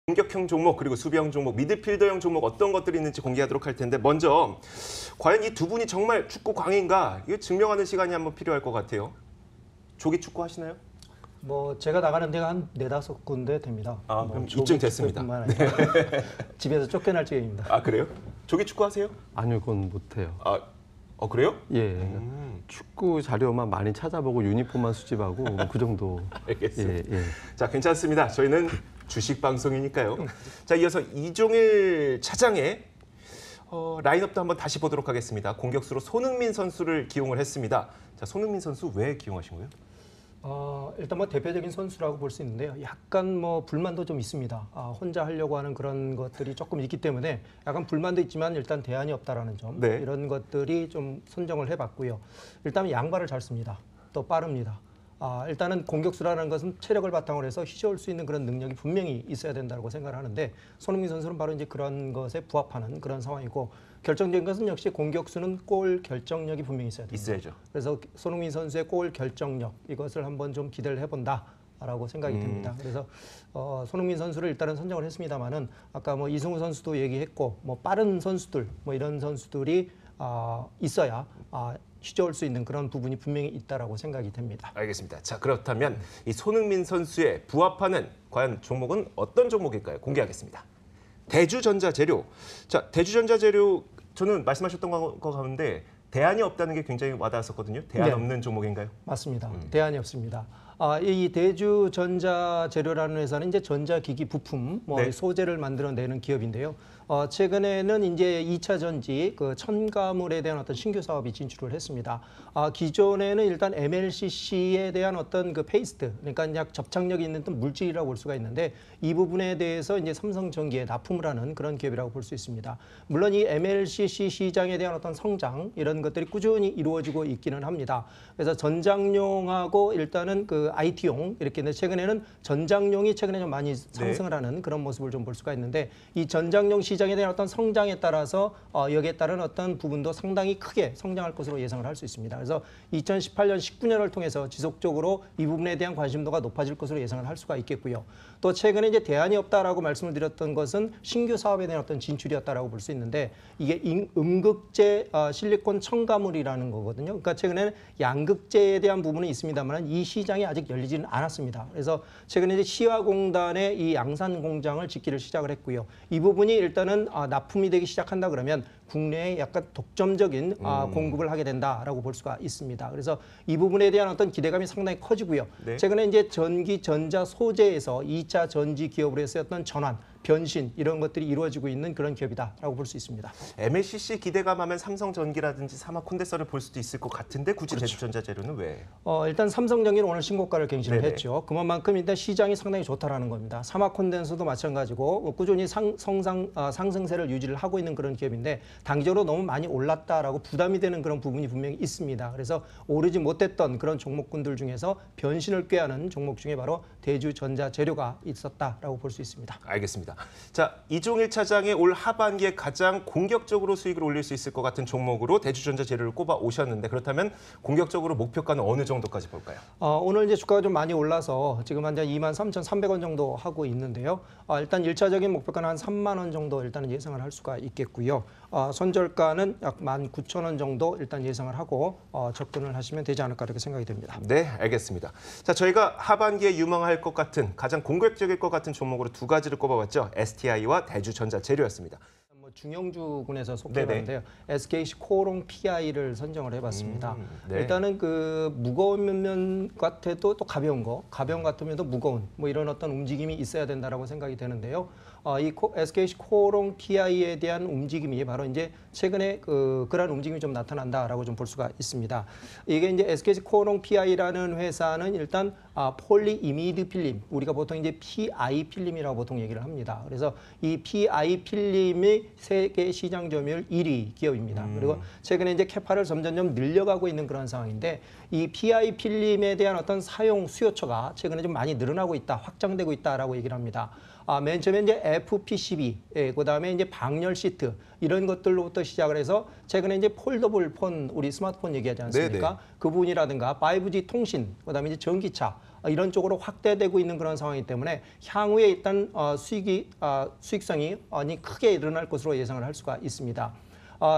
공격형 종목 그리고 수비형 종목, 미드필더형 종목 어떤 것들이 있는지 공개하도록 할 텐데 먼저 과연 이 두 분이 정말 축구 광인가 이거 증명하는 시간이 한번 필요할 것 같아요. 조기 축구 하시나요? 뭐 제가 나가는 데가 한 4-5군데 됩니다. 아, 뭐 그럼 입증됐습니다. 네. 집에서 쫓겨날 지경입니다. 아, 그래요? 조기 축구 하세요? 아니요, 그건 못해요. 아, 그래요? 예, 축구 자료만 많이 찾아보고 유니폼만 수집하고 그 정도. 알겠습니다. 예. 자, 괜찮습니다. 저희는 주식 방송이니까요. 자, 이어서 이종일 차장의 라인업도 한번 다시 보도록 하겠습니다. 공격수로 손흥민 선수를 기용을 했습니다. 자, 손흥민 선수 왜 기용하신 거예요? 일단 뭐 대표적인 선수라고 볼 수 있는데요. 약간 뭐 불만도 좀 있습니다. 혼자 하려고 하는 그런 것들이 조금 있기 때문에 약간 불만도 있지만 일단 대안이 없다라는 점, 네. 이런 것들이 좀 선정을 해봤고요. 일단 양발을 잘 씁니다. 또 빠릅니다. 일단은 공격수라는 것은 체력을 바탕으로 해서 휘저을 수 있는 그런 능력이 분명히 있어야 된다고 생각을 하는데 손흥민 선수는 바로 이제 그런 것에 부합하는 그런 상황이고 결정적인 것은 역시 공격수는 골 결정력이 분명히 있어야 됩니다. 있어야죠. 그래서 손흥민 선수의 골 결정력 이것을 한번 좀 기대를 해본다라고 생각이 됩니다. 그래서 손흥민 선수를 일단은 선정을 했습니다만은 아까 뭐 이승우 선수도 얘기했고 뭐 빠른 선수들 뭐 이런 선수들이 있어야 휘저을 수 있는 그런 부분이 분명히 있다라고 생각이 됩니다. 알겠습니다. 자, 그렇다면 이 손흥민 선수의 부합하는 과연 종목은 어떤 종목일까요? 공개하겠습니다. 대주전자재료. 자, 대주전자재료 저는 말씀하셨던 거 가운데 대안이 없다는 게 굉장히 와닿았었거든요. 대안 네. 없는 종목인가요? 맞습니다. 대안이 없습니다. 이 대주전자재료라는 회사는 이제 전자기기 부품, 네. 소재를 만들어내는 기업인데요. 최근에는 이제 2차 전지 그 첨가물에 대한 어떤 신규 사업이 진출을 했습니다. 기존에는 일단 MLCC에 대한 어떤 그 페이스트, 그러니까 약 접착력이 있는 어떤 물질이라고 볼 수가 있는데 이 부분에 대해서 이제 삼성전기에 납품을 하는 그런 기업이라고 볼 수 있습니다. 물론 이 MLCC 시장에 대한 어떤 성장 이런 것들이 꾸준히 이루어지고 있기는 합니다. 그래서 전장용하고 일단은 그 IT용 이렇게 있는데 최근에는 전장용이 최근에 좀 많이 상승을 하는 그런 모습을 좀 볼 수가 있는데 이 전장용 시장에 대한 어떤 성장에 따라서 여기에 따른 어떤 부분도 상당히 크게 성장할 것으로 예상을 할 수 있습니다. 그래서 2018년, 19년을 통해서 지속적으로 이 부분에 대한 관심도가 높아질 것으로 예상을 할 수가 있겠고요. 또 최근에 이제 대안이 없다라고 말씀을 드렸던 것은 신규 사업에 대한 어떤 진출이었다라고 볼 수 있는데 이게 음극재 실리콘 첨가물이라는 거거든요. 그러니까 최근에는 양극재에 대한 부분은 있습니다만 이 시장이 아직 열리지는 않았습니다. 그래서 최근에 이제 시화공단의 이 양산 공장을 짓기를 시작을 했고요. 이 부분이 일단은 납품이 되기 시작한다 그러면 국내에 약간 독점적인 공급을 하게 된다라고 볼 수가 있습니다. 그래서 이 부분에 대한 어떤 기대감이 상당히 커지고요. 네. 최근에 이제 전기 전자 소재에서 2차 전지 기업으로 해서 어떤 전환, 변신 이런 것들이 이루어지고 있는 그런 기업이다라고 볼 수 있습니다. MLCC 기대감하면 삼성전기라든지 삼화콘덴서를 볼 수도 있을 것 같은데 굳이 그렇죠. 대주전자재료는 왜? 일단 삼성전기는 오늘 신고가를 갱신을 네네. 했죠. 그만큼 일단 시장이 상당히 좋다라는 겁니다. 삼화콘덴서도 마찬가지고 꾸준히 상승세를 유지를 하고 있는 그런 기업인데 단기적으로 너무 많이 올랐다라고 부담이 되는 그런 부분이 분명히 있습니다. 그래서 오르지 못했던 그런 종목군들 중에서 변신을 꾀하는 종목 중에 바로 대주전자재료가 있었다라고 볼 수 있습니다. 알겠습니다. 자, 이종일 차장의 올 하반기에 가장 공격적으로 수익을 올릴 수 있을 것 같은 종목으로 대주전자재료를 꼽아 오셨는데 그렇다면 공격적으로 목표가는 어느 정도까지 볼까요? 오늘 이제 주가가 좀 많이 올라서 지금 한 23,300원 정도 하고 있는데요. 일단 1차적인 목표가는 한 3만 원 정도 일단은 예상을 할 수가 있겠고요. 손절가는 약 19,000원 정도 일단 예상을 하고 접근을 하시면 되지 않을까 이렇게 생각이 됩니다. 네, 알겠습니다. 자, 저희가 하반기에 유망할 것 같은 가장 공격적일 것 같은 종목으로 두 가지를 꼽아봤죠. STI와 대주전자재료였습니다. 중형주군에서 속해봤는데요. SKC 코오롱 PI를 선정을 해봤습니다. 네. 일단은 그 무거운 면 같아도 또 가벼운 같으면도 무거운 뭐 이런 어떤 움직임이 있어야 된다라고 생각이 되는데요. 이 SKC 코오롱 PI에 대한 움직임이 바로 이제 최근에 그러한 움직임이 좀 나타난다라고 좀 볼 수가 있습니다. 이게 이제 SKC 코오롱 PI라는 회사는 일단 폴리이미드 필름, 우리가 보통 이제 PI 필름이라고 보통 얘기를 합니다. 그래서 이 PI 필름이 세계 시장 점유율 1위 기업입니다. 그리고 최근에 이제 캐파를 점점점 늘려가고 있는 그런 상황인데 이 PI 필름에 대한 어떤 사용 수요처가 최근에 좀 많이 늘어나고 있다, 확장되고 있다라고 얘기를 합니다. 맨 처음에 이제 FPCB, 그다음에 이제 방열 시트 이런 것들로부터 시작을 해서 최근에 이제 폴더블 폰, 우리 스마트폰 얘기하지 않습니까? 네네. 그 부분이라든가 5G 통신, 그다음에 이제 전기차 이런 쪽으로 확대되고 있는 그런 상황이기 때문에 향후에 일단 수익성이 크게 일어날 것으로 예상을 할 수가 있습니다.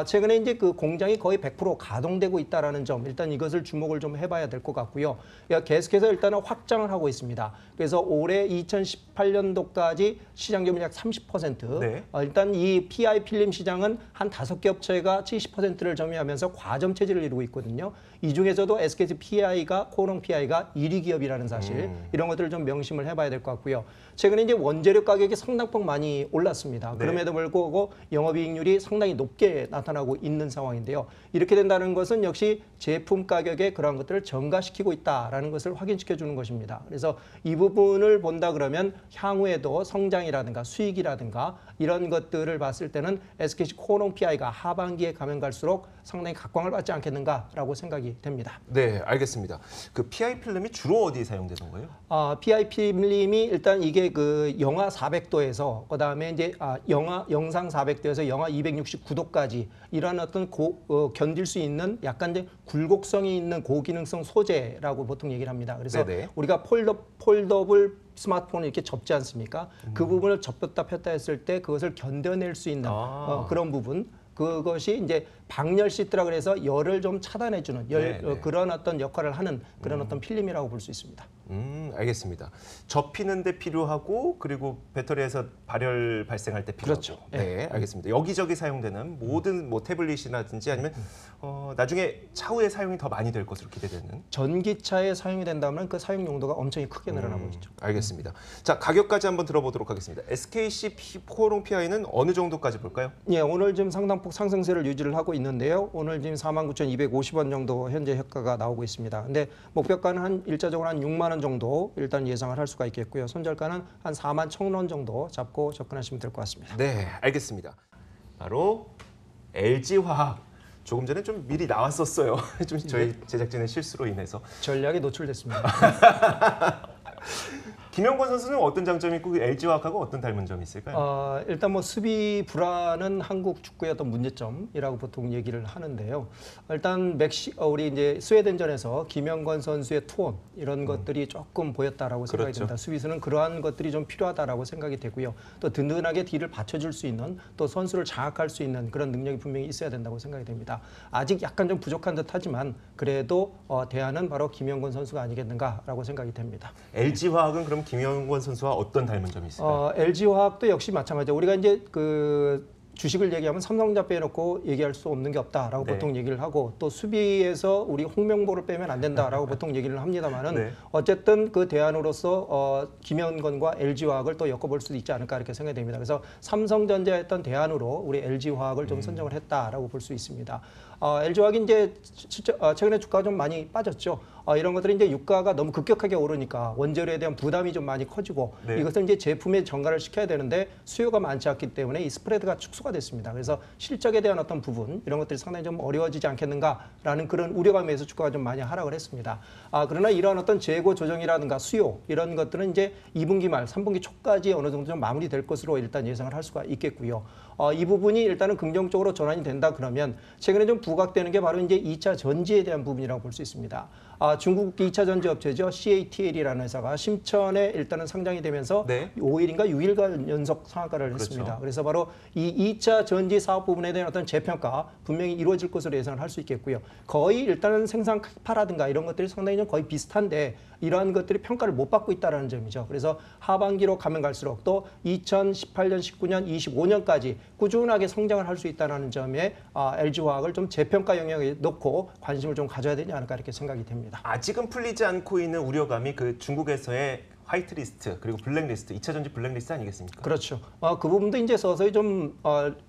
최근에 이제 그 공장이 거의 100% 가동되고 있다라는 점, 일단 이것을 주목을 좀 해봐야 될 것 같고요. 계속해서 일단은 확장을 하고 있습니다. 그래서 올해 2018년도까지 시장 점유율 약 30%. 네. 일단 이 PI 필름 시장은 한 5개 업체가 70%를 점유하면서 과점 체제를 이루고 있거든요. 이 중에서도 SKT PI가 코오롱 PI가 1위 기업이라는 사실, 이런 것들을 좀 명심을 해봐야 될 것 같고요. 최근에 이제 원재료 가격이 상당폭 많이 올랐습니다. 네. 그럼에도 불구하고 영업이익률이 상당히 높게 나타나고 있는 상황인데요. 이렇게 된다는 것은 역시 제품 가격에 그러한 것들을 증가시키고 있다라는 것을 확인시켜 주는 것입니다. 그래서 이 부분을 본다 그러면 향후에도 성장이라든가 수익이라든가 이런 것들을 봤을 때는 SKC 코오롱 PI가 하반기에 가면 갈수록 상당히 각광을 받지 않겠는가라고 생각이 됩니다. 네, 알겠습니다. 그 PI 필름이 주로 어디에 사용되는 거예요? PI 필름이 일단 이게 그 영하 400도에서 그다음에 이제 영상 400도에서 영하 269도까지 이런 어떤 견딜 수 있는 약간 이제 굴곡성이 있는 고기능성 소재라고 보통 얘기를 합니다. 그래서 네네. 우리가 폴더블 스마트폰을 이렇게 접지 않습니까? 그 부분을 접었다 폈다 했을 때 그것을 견뎌낼 수 있는 그런 부분. 그것이 이제 방열 시트라 그래서 열을 좀 차단해주는 그런 어떤 역할을 하는 그런 어떤 필름이라고 볼 수 있습니다. 알겠습니다. 접히는 데 필요하고 그리고 배터리에서 발열 발생할 때 필요하고. 그렇죠. 네, 알겠습니다. 여기저기 사용되는 모든 뭐 태블릿이라든지 아니면 나중에 차후에 사용이 더 많이 될 것으로 기대되는. 전기차에 사용이 된다면 그 사용 용도가 엄청 크게 늘어나고 있죠. 알겠습니다. 자, 가격까지 한번 들어보도록 하겠습니다. SKC 코오롱 PI는 어느 정도까지 볼까요? 예, 오늘 지금 상당폭 상승세를 유지를 하고 있는데요. 오늘 지금 49,250원 정도 현재 효과가 나오고 있습니다. 근데 목표가는 한 일자적으로 한 6만 원 정도 일단 예상을 할 수가 있겠고요. 손절가는 한 4만 1,000원 정도 잡고 접근하시면 될 것 같습니다. 네, 알겠습니다. 바로 LG화학. 조금 전에 좀 미리 나왔었어요. 좀 저희 제작진의 실수로 인해서. 전략이 노출됐습니다. 김영권 선수는 어떤 장점이 있고 LG화학하고 어떤 닮은 점이 있을까요? 일단 뭐 수비 불안은 한국 축구의 어떤 문제점이라고 보통 얘기를 하는데요. 일단 우리 이제 스웨덴전에서 김영권 선수의 투혼 이런 것들이 조금 보였다라고 생각이 그렇죠. 됩니다. 수비수는 그러한 것들이 좀 필요하다라고 생각이 되고요. 또 든든하게 뒤를 받쳐줄 수 있는 또 선수를 장악할 수 있는 그런 능력이 분명히 있어야 된다고 생각이 됩니다. 아직 약간 좀 부족한 듯하지만 그래도 대안은 바로 김영권 선수가 아니겠는가라고 생각이 됩니다. LG화학은 그럼 김영권 선수와 어떤 닮은 점이 있을까요? LG화학도 역시 마찬가지죠. 우리가 이제 그 주식을 얘기하면 삼성전자 빼놓고 얘기할 수 없는 게 없다라고 네. 보통 얘기를 하고 또 수비에서 우리 홍명보를 빼면 안 된다라고 보통 얘기를 합니다만은 네. 어쨌든 그 대안으로서 김영권과 LG화학을 또 엮어볼 수도 있지 않을까 이렇게 생각이 됩니다. 그래서 삼성전자의 어떤 대안으로 우리 LG화학을 좀 선정을 했다라고 볼 수 있습니다. LG화학이 이제 최근에 주가가 좀 많이 빠졌죠. 이런 것들이 이제 유가가 너무 급격하게 오르니까 원재료에 대한 부담이 좀 많이 커지고 네. 이것을 이제 제품에 전가를 시켜야 되는데 수요가 많지 않기 때문에 이 스프레드가 축소가 됐습니다. 그래서 실적에 대한 어떤 부분 이런 것들이 상당히 좀 어려워지지 않겠는가라는 그런 우려감에서 주가가 좀 많이 하락을 했습니다. 그러나 이러한 어떤 재고 조정이라든가 수요 이런 것들은 이제 2분기 말, 3분기 초까지 어느 정도 좀 마무리될 것으로 일단 예상을 할 수가 있겠고요. 이 부분이 일단은 긍정적으로 전환이 된다 그러면 최근에 좀 부각되는 게 바로 이제 2차 전지에 대한 부분이라고 볼 수 있습니다. 중국 2차 전지 업체죠. CATL이라는 회사가 심천에 일단은 상장이 되면서 네. 5일인가 6일간 연속 상한가를 했습니다. 그렇죠. 그래서 바로 이 2차 전지 사업 부분에 대한 어떤 재평가 분명히 이루어질 것으로 예상을 할 수 있겠고요. 거의 일단은 생산 캐파라든가 이런 것들이 상당히 좀 거의 비슷한데 이러한 것들이 평가를 못 받고 있다는 점이죠. 그래서 하반기로 가면 갈수록 또 2018년, 19년, 25년까지 꾸준하게 성장을 할 수 있다는 점에 LG화학을 좀 재평가 영역에 놓고 관심을 좀 가져야 되지 않을까 이렇게 생각이 됩니다. 아직은 풀리지 않고 있는 우려감이 그 중국에서의 화이트리스트 그리고 블랙리스트, 2차 전지 블랙리스트 아니겠습니까? 그렇죠. 그 부분도 이제 서서히 좀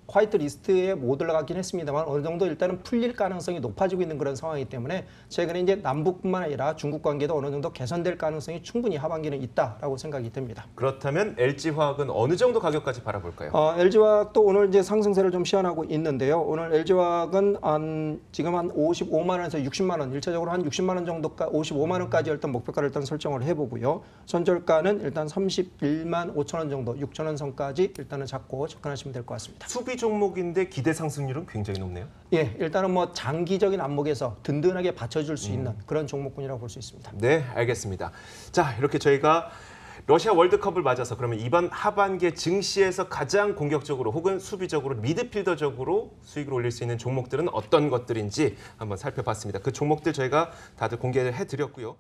화이트리스트에 못 올라가긴 했습니다만 어느 정도 일단은 풀릴 가능성이 높아지고 있는 그런 상황이기 때문에 최근에 이제 남북뿐만 아니라 중국 관계도 어느 정도 개선될 가능성이 충분히 하반기는 있다라고 생각이 됩니다. 그렇다면 LG화학은 어느 정도 가격까지 바라볼까요? LG화학도 오늘 이제 상승세를 좀 시현하고 있는데요. 오늘 LG화학은 지금 한 55만 원에서 60만 원, 일차적으로 한 60만 원 정도까지 55만 원까지 일단 목표가를 일단 설정을 해보고요. 선적 고저가는 일단 31만 5천 원 정도, 6천 원 선까지 일단은 잡고 접근하시면 될 것 같습니다. 수비 종목인데 기대 상승률은 굉장히 높네요. 예, 일단은 뭐 장기적인 안목에서 든든하게 받쳐줄 수 있는 그런 종목군이라고 볼 수 있습니다. 네, 알겠습니다. 자, 이렇게 저희가 러시아 월드컵을 맞아서 그러면 이번 하반기에 증시에서 가장 공격적으로 혹은 수비적으로 미드필더적으로 수익을 올릴 수 있는 종목들은 어떤 것들인지 한번 살펴봤습니다. 그 종목들 저희가 다들 공개를 해드렸고요.